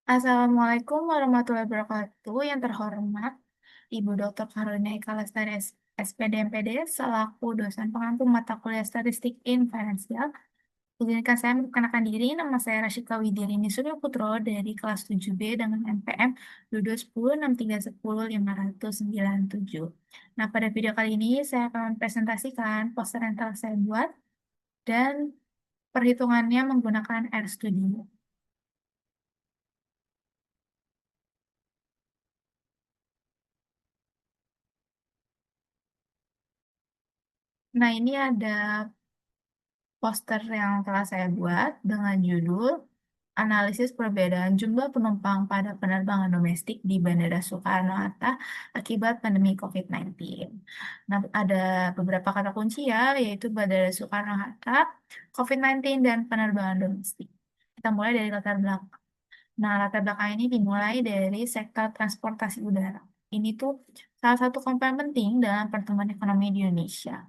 Assalamualaikum warahmatullahi wabarakatuh. Yang terhormat Ibu Dr. Karolina Eka Lestari SPD MPD selaku dosen pengampu mata kuliah Statistik in Financial. Izinkan saya memperkenalkan diri. Nama saya Rasyika Widirini Suryo Putro dari kelas 7B dengan NPM 22106310 597. Nah, pada video kali ini saya akan mempresentasikan poster yang telah saya buat dan perhitungannya menggunakan RStudio. Nah, ini ada poster yang telah saya buat dengan judul Analisis Perbedaan Jumlah Penumpang pada Penerbangan Domestik di Bandara Soekarno-Hatta akibat pandemi COVID-19. Nah, ada beberapa kata kunci ya, yaitu Bandara Soekarno-Hatta, COVID-19, dan penerbangan domestik. Kita mulai dari latar belakang. Nah, latar belakang ini dimulai dari sektor transportasi udara. Ini tuh salah satu komponen penting dalam pertumbuhan ekonomi di Indonesia.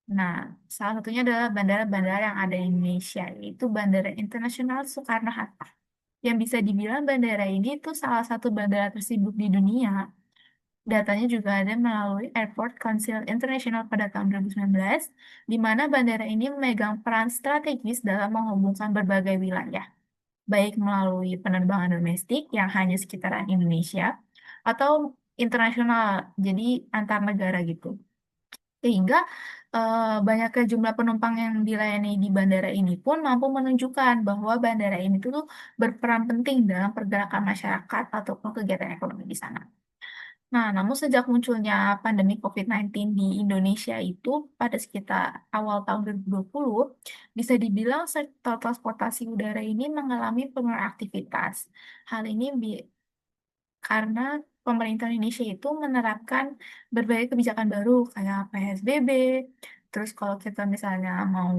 Nah, salah satunya adalah bandara-bandara yang ada di Indonesia, yaitu Bandara Internasional Soekarno-Hatta. Yang bisa dibilang bandara ini tuh salah satu bandara tersibuk di dunia. Datanya juga ada melalui Airport Council International pada tahun 2019, di mana bandara ini memegang peran strategis dalam menghubungkan berbagai wilayah, baik melalui penerbangan domestik yang hanya sekitaran Indonesia, atau internasional, jadi antar negara gitu. Sehingga banyaknya jumlah penumpang yang dilayani di bandara ini pun mampu menunjukkan bahwa bandara ini tuh berperan penting dalam pergerakan masyarakat ataupun kegiatan ekonomi di sana. Nah, namun sejak munculnya pandemi COVID-19 di Indonesia itu pada sekitar awal tahun 2020, bisa dibilang sektor transportasi udara ini mengalami penurunan aktivitas. Hal ini karena pemerintah Indonesia itu menerapkan berbagai kebijakan baru kayak PSBB. Terus kalau kita misalnya mau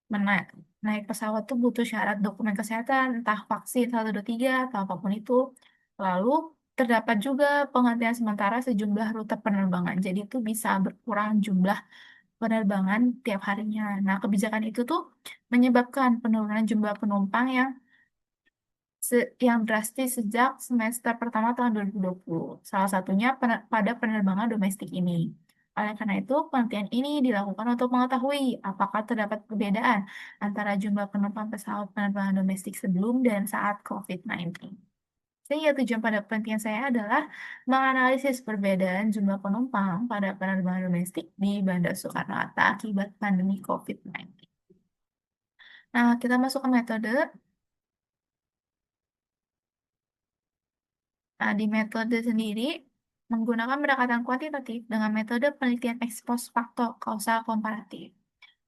menaik naik pesawat tuh butuh syarat dokumen kesehatan, entah vaksin 123 atau apapun itu. Lalu terdapat juga penghentian sementara sejumlah rute penerbangan. Jadi itu bisa berkurang jumlah penerbangan tiap harinya. Nah, kebijakan itu tuh menyebabkan penurunan jumlah penumpang yang drastis sejak semester pertama tahun 2020. Salah satunya pada penerbangan domestik ini. Oleh karena itu, penelitian ini dilakukan untuk mengetahui apakah terdapat perbedaan antara jumlah penumpang pesawat penerbangan domestik sebelum dan saat COVID-19. Sehingga tujuan pada penelitian saya adalah menganalisis perbedaan jumlah penumpang pada penerbangan domestik di Bandara Soekarno-Hatta akibat pandemi COVID-19. Nah, kita masuk ke metode. Nah, di metode sendiri menggunakan pendekatan kuantitatif dengan metode penelitian ex post facto kausal komparatif.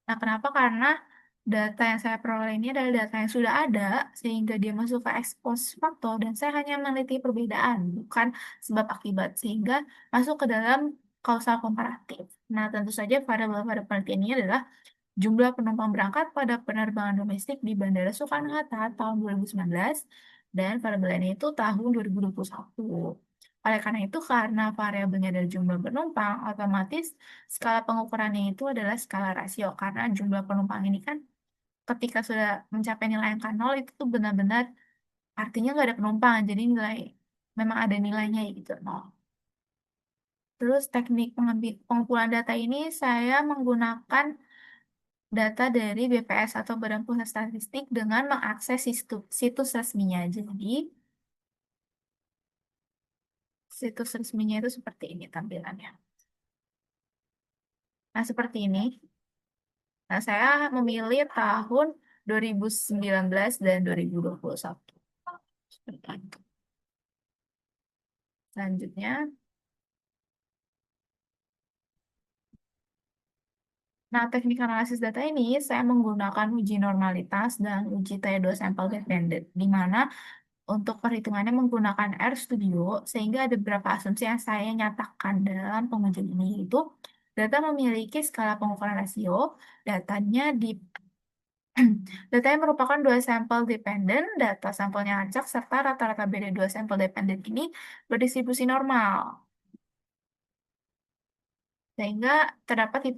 Nah, kenapa? Karena data yang saya peroleh ini adalah data yang sudah ada, sehingga dia masuk ke ex post facto, dan saya hanya meneliti perbedaan, bukan sebab akibat, sehingga masuk ke dalam kausal komparatif. Nah, tentu saja variabel pada penelitian ini adalah jumlah penumpang berangkat pada penerbangan domestik di Bandara Soekarno-Hatta tahun 2019 dan variabel ini itu tahun 2021. Oleh karena itu, karena variabelnya adalah jumlah penumpang, otomatis skala pengukurannya itu adalah skala rasio. Karena jumlah penumpang ini kan ketika sudah mencapai nilai angka 0 itu tuh benar-benar artinya nggak ada penumpang. Jadi memang ada nilainya gitu, 0. Terus teknik pengumpulan data ini saya menggunakan data dari BPS atau Badan Pusat Statistik dengan mengakses situs resminya. Jadi, situs resminya itu seperti ini tampilannya. Nah, seperti ini. Nah, saya memilih tahun 2019 dan 2021. Seperti itu. Selanjutnya, nah, teknik analisis data ini saya menggunakan uji normalitas dan uji T2 sampel dependent, di mana untuk perhitungannya menggunakan RStudio, sehingga ada beberapa asumsi yang saya nyatakan dalam pengujian ini, yaitu data memiliki skala pengukuran rasio, datanya di datanya merupakan dua sampel dependen, data sampelnya acak, serta rata-rata beda dua sampel dependen ini berdistribusi normal. Sehingga terdapat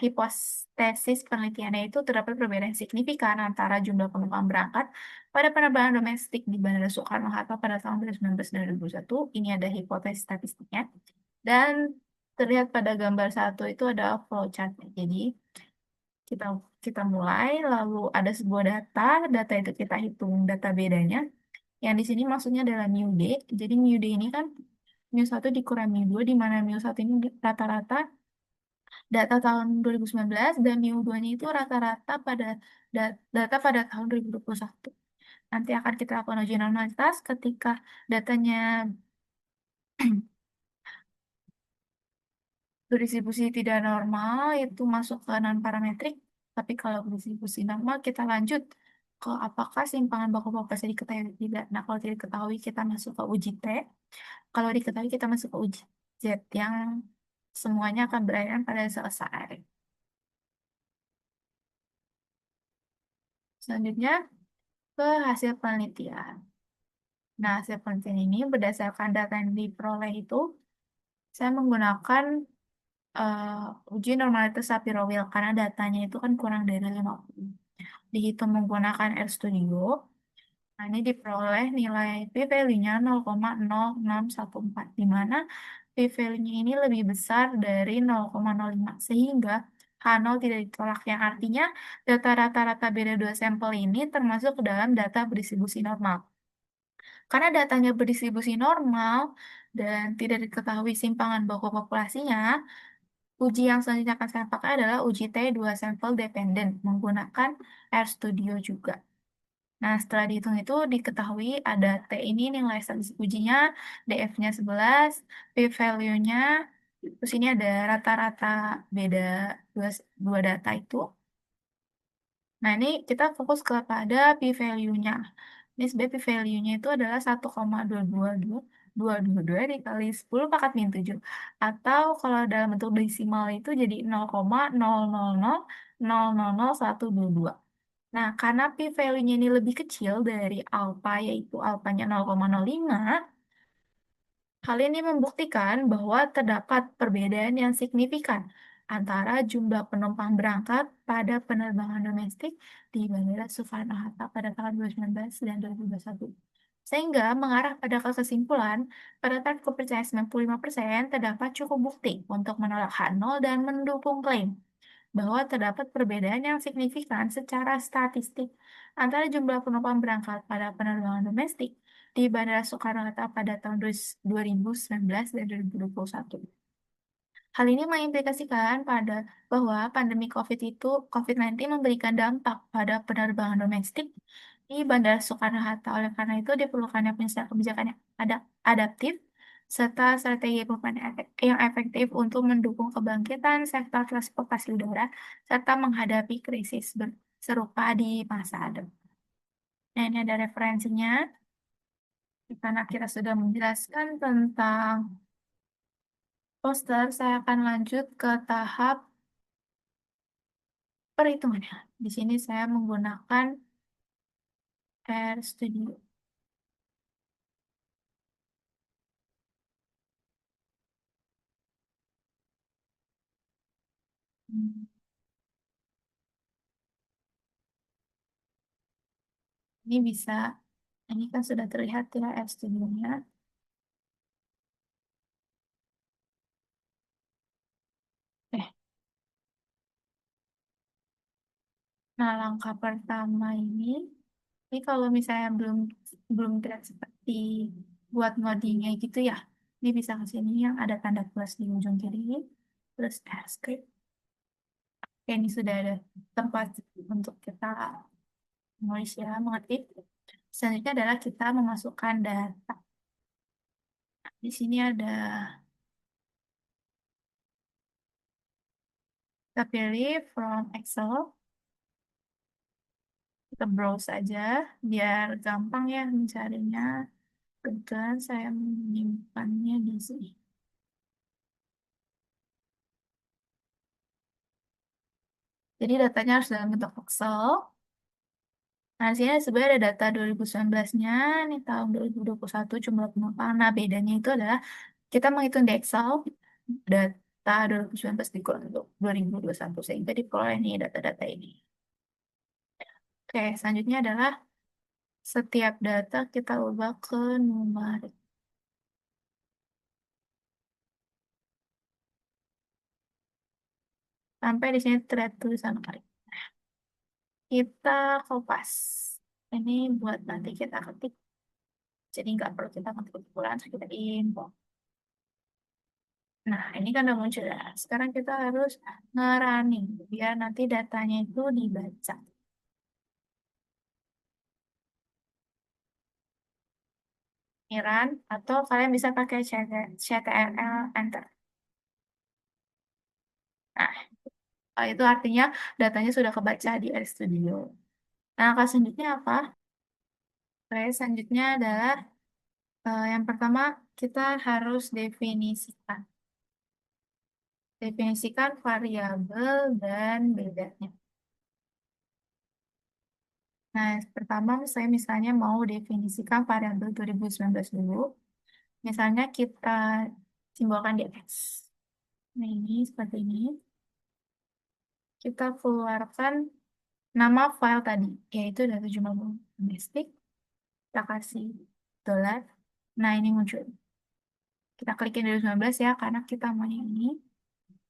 hipotesis penelitiannya itu terdapat perbedaan signifikan antara jumlah penumpang berangkat pada penerbangan domestik di Bandara Soekarno-Hatta pada tahun 2019 dan 2021. Ini ada hipotesis statistiknya. Dan terlihat pada gambar satu itu ada flowchart. Jadi kita kita mulai, lalu ada sebuah data itu kita hitung data bedanya. Yang di sini maksudnya adalah mu D. Jadi mu D ini kan mu satu dikurang mu 2, di mana mu satu ini rata-rata data tahun 2019 dan mu 2-nya itu rata-rata pada data pada tahun 2021. Nanti akan kita lakukan uji normalitas ketika datanya berdistribusi tidak normal itu masuk ke non parametrik. Tapi kalau berdistribusi normal kita lanjut ke apakah simpangan baku populasi diketahui atau tidak. Nah, kalau tidak diketahui kita masuk ke uji T. Kalau diketahui kita masuk ke uji Z yang semuanya akan berakhir pada selesai. Selanjutnya ke hasil penelitian. Nah, hasil penelitian ini berdasarkan data yang diperoleh itu, saya menggunakan uji normalitas Shapiro-Wilk karena datanya itu kan kurang dari 50. Dihitung menggunakan RStudio. Nah, ini diperoleh nilai p-value-nya 0,0614, di mana p-value-nya ini lebih besar dari 0,05, sehingga H0 tidak ditolak, yang artinya data rata-rata beda dua sampel ini termasuk ke dalam data berdistribusi normal. Karena datanya berdistribusi normal dan tidak diketahui simpangan baku populasinya, uji yang selanjutnya akan saya pakai adalah uji T dua sampel dependent menggunakan RStudio juga. Nah, setelah dihitung itu diketahui ada T ini nilai statistik ujinya, DF-nya 11, p-value-nya, terus ini ada rata-rata beda dua, dua data itu. Nah, ini kita fokus kepada p-value-nya. Ini sebenarnya p-value-nya itu adalah 1,222 dikali 10 pangkat min 7. Atau kalau dalam bentuk desimal itu jadi 0,000000122. Nah, karena p-value-nya ini lebih kecil dari alpha, yaitu alpanya 0,05, hal ini membuktikan bahwa terdapat perbedaan yang signifikan antara jumlah penumpang berangkat pada penerbangan domestik di Bandara Soekarno-Hatta pada tahun 2019 dan 2021. Sehingga mengarah pada kesimpulan, pada taraf kepercayaan 95% terdapat cukup bukti untuk menolak H0 dan mendukung klaim bahwa terdapat perbedaan yang signifikan secara statistik antara jumlah penumpang berangkat pada penerbangan domestik di Bandara Soekarno-Hatta pada tahun 2019 dan 2021. Hal ini mengimplikasikan pada bahwa pandemi COVID-19 memberikan dampak pada penerbangan domestik di Bandara Soekarno-Hatta. Oleh karena itu, diperlukannya kebijakan yang adaptif serta strategi perubahan yang efektif untuk mendukung kebangkitan sektor transportasi udara serta menghadapi krisis serupa di masa depan. Nah, ini ada referensinya. Karena kita sudah menjelaskan tentang poster, saya akan lanjut ke tahap perhitungannya. Di sini saya menggunakan RStudio. Hmm, Ini bisa, ini kan sudah terlihat ya RStudio-nya. Eh, nah langkah pertama ini kalau misalnya belum belum terlihat seperti buat ngodingnya gitu ya, ini bisa ke sini yang ada tanda plus di ujung kiri, plus script. Oke, ini sudah ada tempat untuk kita menulis ya, mengetik. Selanjutnya adalah kita memasukkan data. Di sini ada, kita pilih from Excel, kita browse aja biar gampang ya mencarinya. Kebetulan saya menyimpannya di sini. Jadi datanya harus dalam bentuk Excel. Nah, di sini sebenarnya ada data 2019-nya, ini tahun 2021 jumlah penumpang. Nah, bedanya itu adalah kita menghitung di Excel data 2019 dikurang 2021 sehingga diperoleh nih data-data ini. Oke, selanjutnya adalah setiap data kita ubah ke numerik. Sampai di sini terlihat tulisan numerik. Kita kopas. Ini buat nanti kita ketik. Jadi nggak perlu kita ketik ulang, terus kita import. Nah, ini kan udah muncul ya. Sekarang kita harus ngerunning biar nanti datanya itu dibaca. Ini run, atau kalian bisa pakai CTRL enter. Nah, itu artinya datanya sudah kebaca di RStudio. Nah, langkah selanjutnya apa? Oke, selanjutnya adalah yang pertama kita harus definisikan. Definisikan variabel dan bedanya. Nah, pertama saya misalnya mau definisikan variabel 2019 dulu. Misalnya kita simbolkan di X. Nah, ini seperti ini. Kita keluarkan nama file tadi, yaitu data jumlah domestik. Kita kasih dolar. Nah, ini muncul. Kita klikin 2019 ya, karena kita mau yang ini.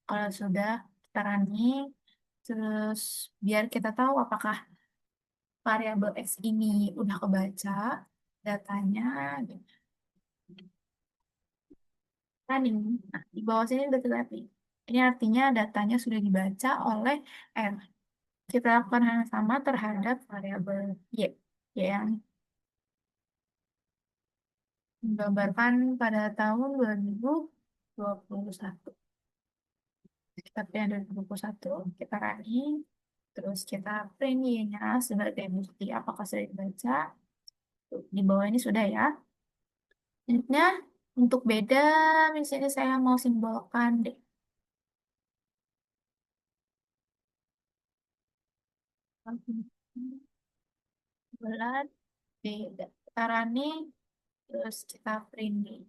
Kalau sudah, kita running. Terus, biar kita tahu apakah variabel X ini udah kebaca datanya. Gitu. Running. Nah, di bawah sini udah terlihat nih. Ini artinya datanya sudah dibaca oleh R. Kita lakukan hal yang sama terhadap variabel Y. Y yang menggambarkan pada tahun 2021. Kita print 2021, kita running, terus kita print Y-nya sebagai bukti apakah sudah dibaca. Tuh, di bawah ini sudah ya. Selanjutnya, untuk beda, misalnya saya mau simbolkan deh. Bulan, beda. Kita running, terus kita print nih.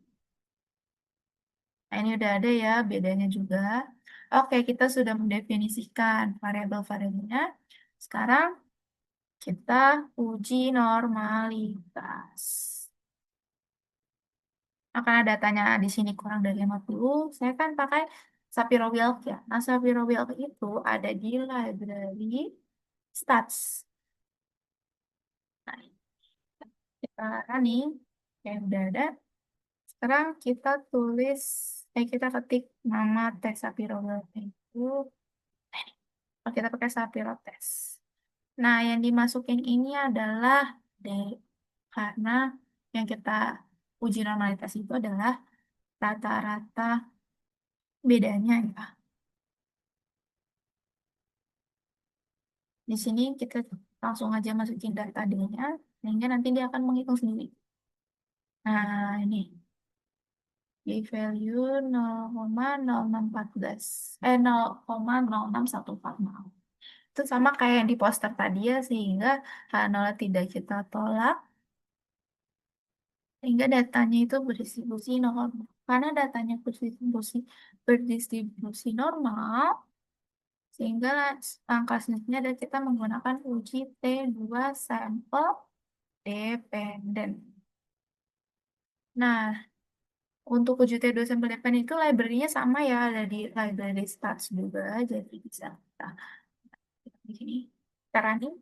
Nah, ini udah ada ya bedanya juga. Oke, kita sudah mendefinisikan variabel-variabelnya. Sekarang kita uji normalitas. Nah, karena datanya di sini kurang dari 50, saya kan pakai Sapiro-Wheel ya. Nah, Sapiro-Wheel itu ada di library stats. Nah, kita running, ya udah ada. Sekarang kita tulis, kita ketik nama tes Sapiro-Wheel itu. Oh, kita pakai Sapiro test. Nah, yang dimasukin ini adalah D, karena yang kita uji normalitas itu adalah rata-rata bedanya ya. Di sini kita langsung aja masukin data D-nya, sehingga nanti dia akan menghitung sendiri. Nah, ini di value 0,0614, 0,06140. Itu sama kayak yang di poster tadi ya, sehingga H0 tidak kita tolak, sehingga datanya itu berdistribusi normal. Karena datanya berdistribusi normal, sehingga langkah selanjutnya adalah kita menggunakan uji T2 sampel dependen. Nah, untuk uji T2 sampel dependen itu library-nya sama ya, ada di library stats juga, jadi bisa kita di sini. Kita running.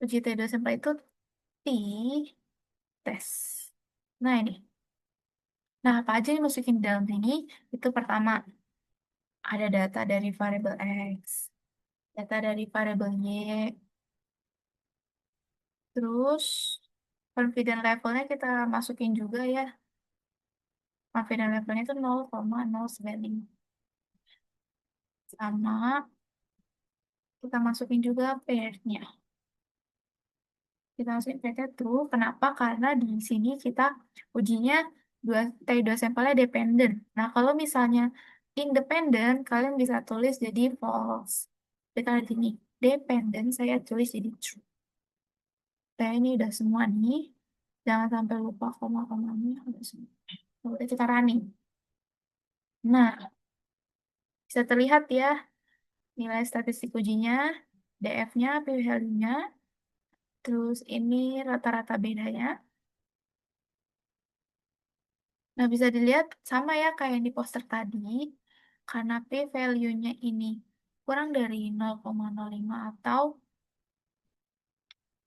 Uji T2 sampel itu T tes. Nah, ini. Nah, apa aja yang masukin di dalam sini? Itu pertama, ada data dari variabel X, data dari variabel Y, terus confidence levelnya kita masukin juga ya. Confidence levelnya itu 0,095. Sama kita masukin juga pairs-nya. Kita masukin pairs-nya true. Kenapa? Karena di sini kita ujinya T2 sampelnya dependent. Nah, kalau misalnya independent, kalian bisa tulis jadi false. Tapi kalau di sini dependent, saya tulis jadi true. Nah, ini udah semua nih. Jangan sampai lupa koma-komanya. Udah semua. Udah kita running. Nah, bisa terlihat ya nilai statistik ujinya, DF-nya, p-value-nya, terus ini rata-rata bedanya. Nah, bisa dilihat sama ya kayak yang di poster tadi, karena p-value-nya ini kurang dari 0,05 atau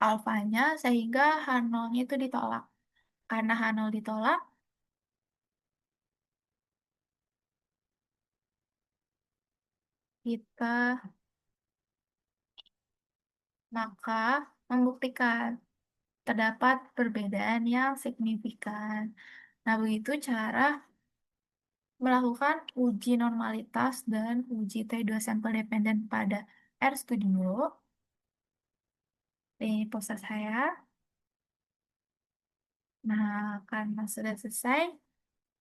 alfanya, sehingga H0-nya itu ditolak. Karena H0 ditolak, kita maka membuktikan terdapat perbedaan yang signifikan. Nah, begitu cara melakukan uji normalitas dan uji T2 sampel dependen pada RStudio. Ini poster saya. Nah, karena sudah selesai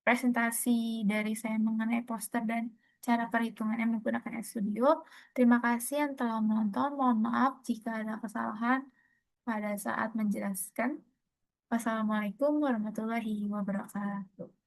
presentasi dari saya mengenai poster dan cara perhitungan yang menggunakan RStudio. Terima kasih yang telah menonton. Mohon maaf jika ada kesalahan pada saat menjelaskan. Wassalamualaikum warahmatullahi wabarakatuh.